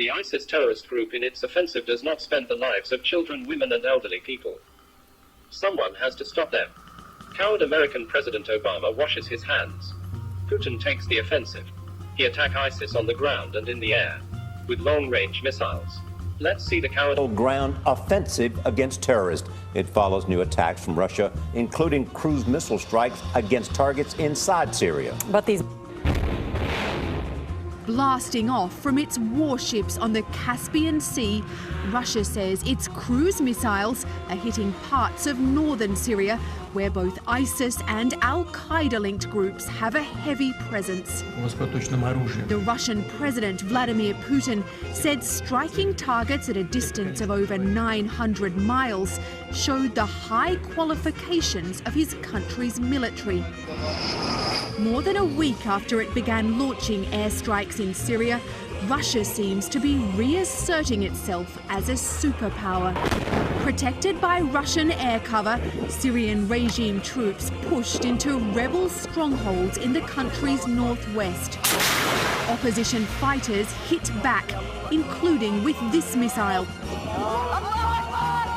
The ISIS terrorist group in its offensive does not spend the lives of children, women and elderly people. Someone has to stop them. Coward American President Obama washes his hands. Putin takes the offensive. He attack ISIS on the ground and in the air, with long-range missiles. Let's see the coward ground offensive against terrorists. It follows new attacks from Russia, including cruise missile strikes against targets inside Syria. But these blasting off from its warships on the Caspian Sea, Russia says its cruise missiles are hitting parts of northern Syria, where both ISIS and Al-Qaeda-linked groups have a heavy presence. The Russian President Vladimir Putin said striking targets at a distance of over 900 miles showed the high qualifications of his country's military. More than a week after it began launching airstrikes in Syria, Russia seems to be reasserting itself as a superpower. Protected by Russian air cover, Syrian regime troops pushed into rebel strongholds in the country's northwest. Opposition fighters hit back, including with this missile,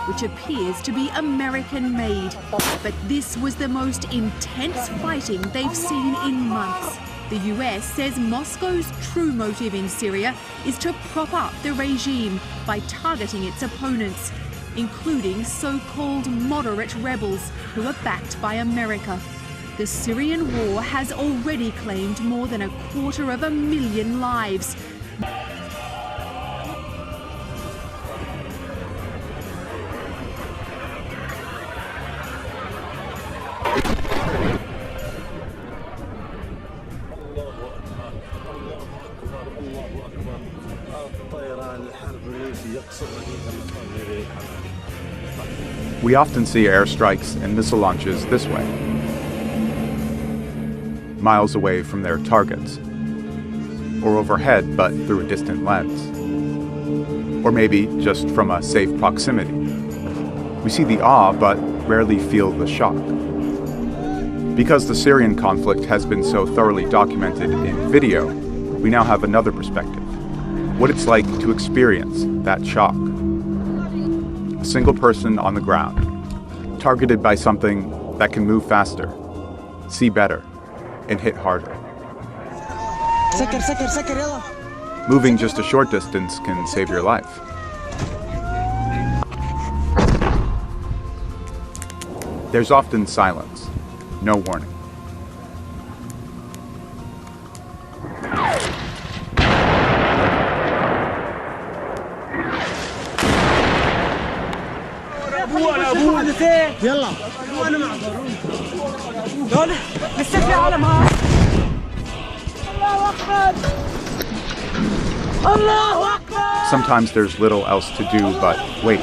which appears to be American-made. But this was the most intense fighting they've seen in months. The US says Moscow's true motive in Syria is to prop up the regime by targeting its opponents, including so-called moderate rebels who are backed by America. The Syrian war has already claimed more than 250,000 lives. We often see airstrikes and missile launches this way, miles away from their targets, or overhead but through a distant lens, or maybe just from a safe proximity. We see the awe but rarely feel the shock. Because the Syrian conflict has been so thoroughly documented in video, we now have another perspective, what it's like to experience that shock. A single person on the ground, targeted by something that can move faster, see better, and hit harder. Moving just a short distance can save your life. There's often silence, no warning. Sometimes there's little else to do but wait.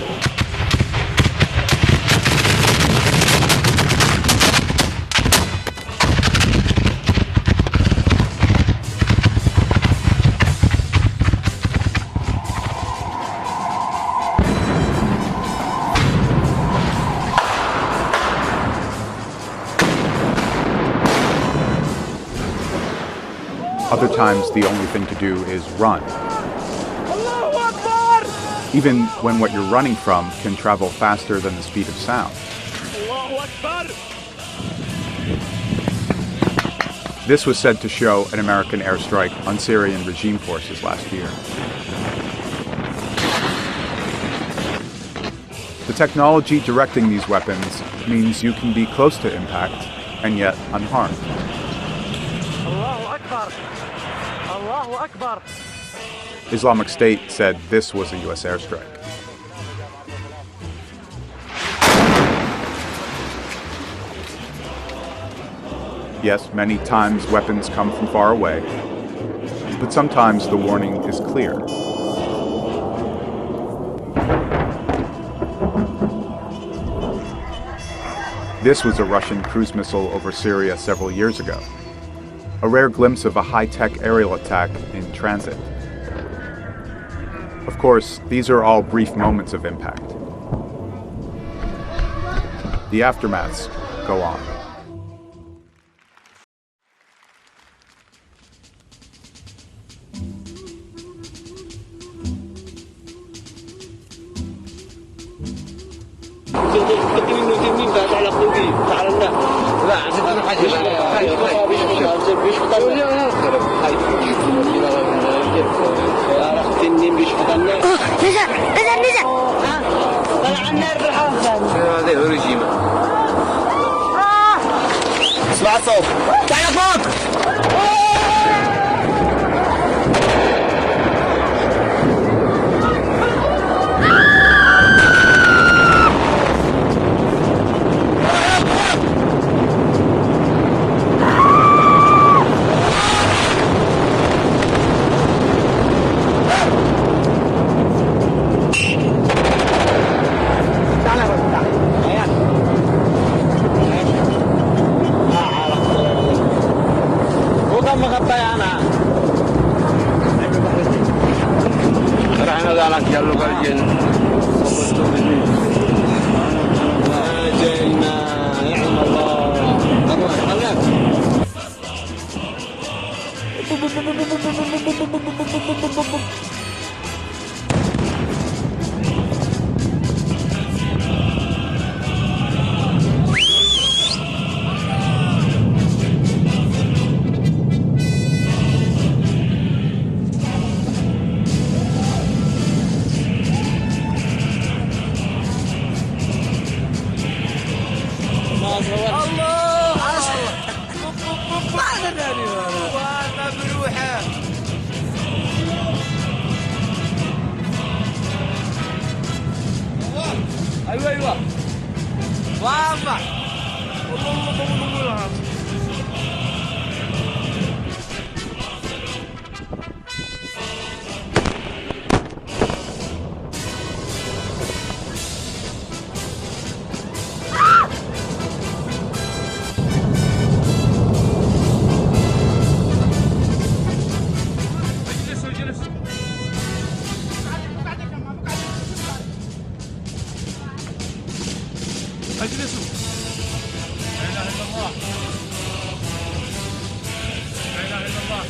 Other times, the only thing to do is run. Even when what you're running from can travel faster than the speed of sound. This was said to show an American airstrike on Syrian regime forces last year. The technology directing these weapons means you can be close to impact and yet unharmed. Islamic State said this was a U.S. airstrike. Yes, many times weapons come from far away, but sometimes the warning is clear. This was a Russian cruise missile over Syria several years ago. A rare glimpse of a high-tech aerial attack in transit. Of course, these are all brief moments of impact. The aftermaths go on. اسمع الصوت تعال فوق ايوه وافع اجلسوا. لا اله الا الله. لا اله الا الله.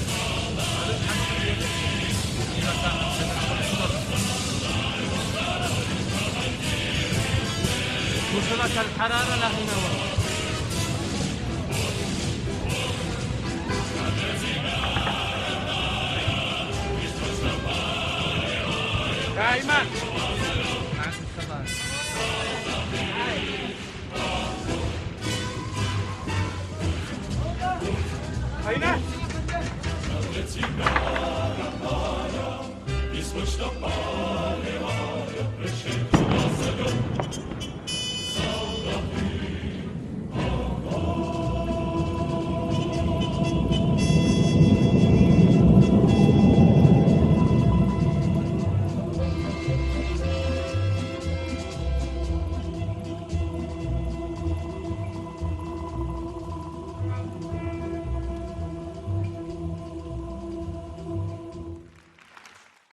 وصلت الحراره لهنا ورا. دائما هنا